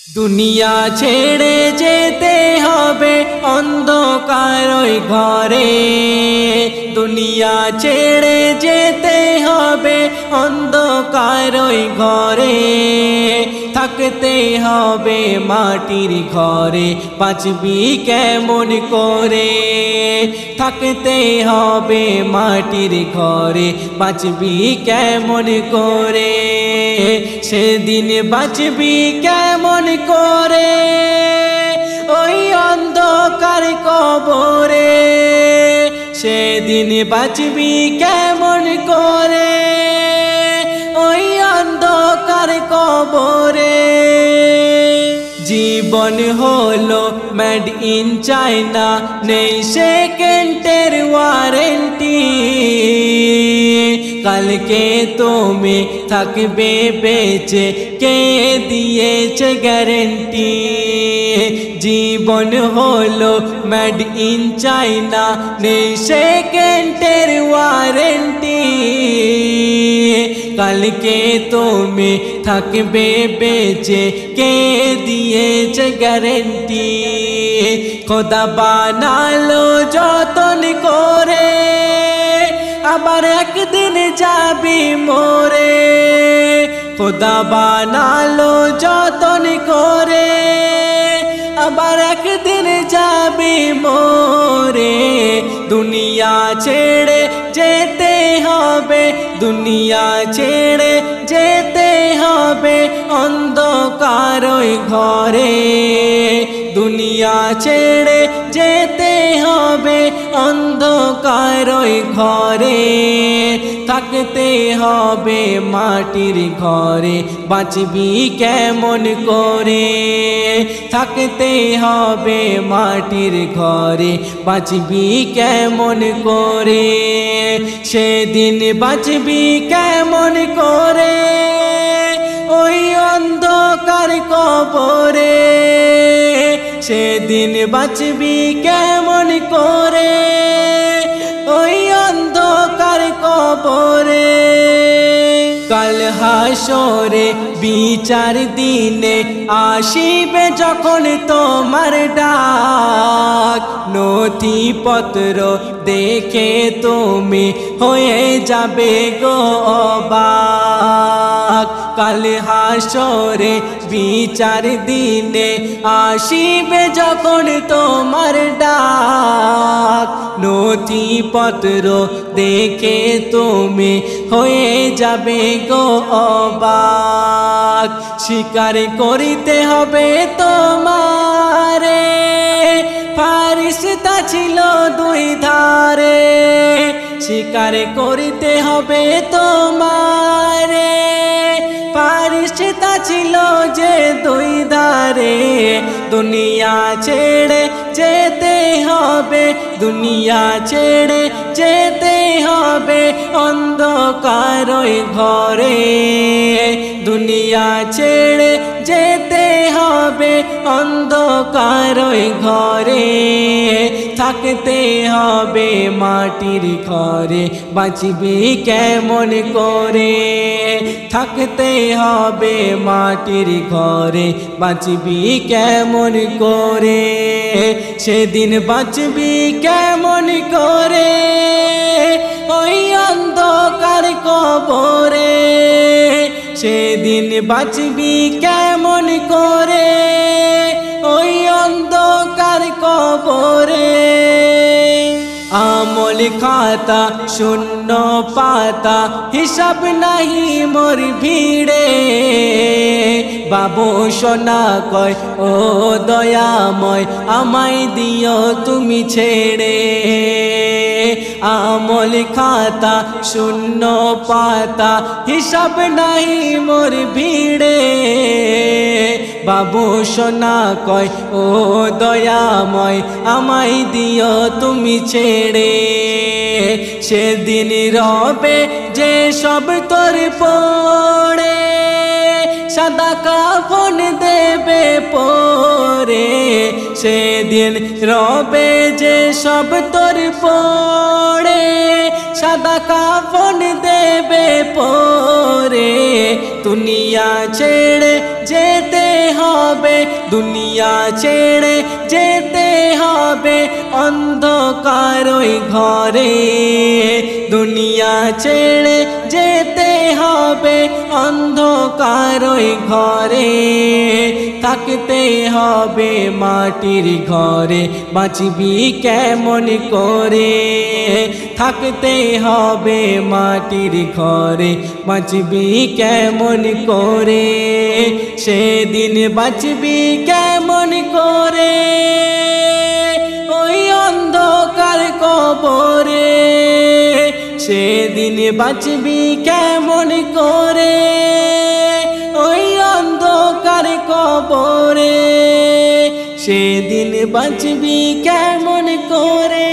দুনিয়া ছেড়ে যেতে হবে অন্ধকার ওই ঘরে, দুনিয়া ছেড়ে যেতে হবে অন্ধকার ওই ঘরে। থাকতে হবে মাটির ঘরে, বাঁচবি কেমন করে? থাকতে হবে মাটির ঘরে, বাঁচবি কেমন করে? সেদিন বাঁচবি কেমন করে ওই অন্ধকার কবরে? সেদিন বাঁচবি কেমন করে ওই অন্ধকার কবরে? জীবন হলো মেড ইন চায়না, নেই সেকেন্ডের ওয়ারেন্টি। কালকে তুমি থাকবে বেঁচে, কে দিয়েছে গ্যারেন্টি? জীবন হলো মেড ইন চায়না, নেই সেকেন্ডের ওয়ারেন্টি। কালকে তুমি থাকবে বেঁচে, কে দিয়েছে গ্যারেন্টি? খোদা বানালো যতন করে, আবার একদিন যাবি মরে। খোদা বানালো যতন করে, আবার একদিন যাবি মরে। দুনিয়া ছেড়ে যেতে হবে, দুনিয়া ছেড়ে যেতে হবে অন্ধকার ওই ঘরে। দুনিয়া ছেড়ে যেতে হবে অন্ধকার ওই ঘরে। থাকতে হবে মাটির ঘরে, বাঁচবি কেমন করে? থাকতে হবে মাটির ঘরে, বাঁচবি কেমন করে? সেদিন বাঁচবি কেমন করে ওই অন্ধকার কবরে? সেদিন বাঁচবি কেমন করে ওই অন্ধকার কবরে? কাল হাসরে বিচার দিনে আসিবে যখন তোমার ডাক, নথিপত্র দেখে তুমি হয়ে যাবে গো অবাক। কাল হাসরে বিচার দিনে আসিবে যখন তোমার ডাক, নথিপত্র দেখে তুমি হয়ে যাবে গো অবাক। স্বীকার করিতে হবে তোমারে, ফারিস্তা ছিল দুই ধারে। স্বীকার করিতে হবে তোমারে, ফারিস্তা ছিল যে দুই ধারে। দুনিয়া ছেড়ে যেতে হবে, দুনিয়া ছেড়ে যেতে হবে অন্ধকার ওই ঘরে। দুনিয়া ছেড়ে যেতে হবে অন্ধকার ওই ঘরে। থাকতে হবে মাটির ঘরে, বাঁচবি কেমন করে? থাকতে হবে মাটির ঘরে, বাঁচবি কেমন করে? সেদিন বাঁচবি কেমন করে ওই অন্ধকার কবরে? সেদিন বাঁচবি কেমন করে ওই অন্ধকার কবরে? আমল খাতা শূন্য পাতা, হিসাব নাহি মোর ভিড়ে। বাবু সোনা কয় ও দয়াময়, আমায় দিও তুমি ছেড়ে। আমল খাতা শূন্য পাতা, হিসাব নাহি মোর ভিড়ে। বাবু সোনা কয় ও দয়াময়, আমায় দিও তুমি ছেড়ে। সেদিন রবে যে সব তোর পড়ে, সাদা কাফন দেবে পরে। সেদিন রবে যে সব তোর পড়ে, সাদা কাফন দেবে পরে। দুনিয়া ছেড়ে যেতে হবে হবে, দুনিয়া ছেড়ে যেতে হবে অন্ধকার ওই ঘরে, দুনিয়া ছেড়ে যেতে হবে অন্ধকার ওই ঘরে, থাকতে হবে মাটির ঘরে, বাঁচবি কেমন করে, থাকতে হবে মাটির ঘরে, বাঁচবি কেমন করে, সেদিন বাঁচবি কেমন করে ওই অন্ধকার কবরে, সেদিন বাঁচবি কেমন করে ওই অন্ধকার কবরে, সেদিন বাঁচবি কেমন করে।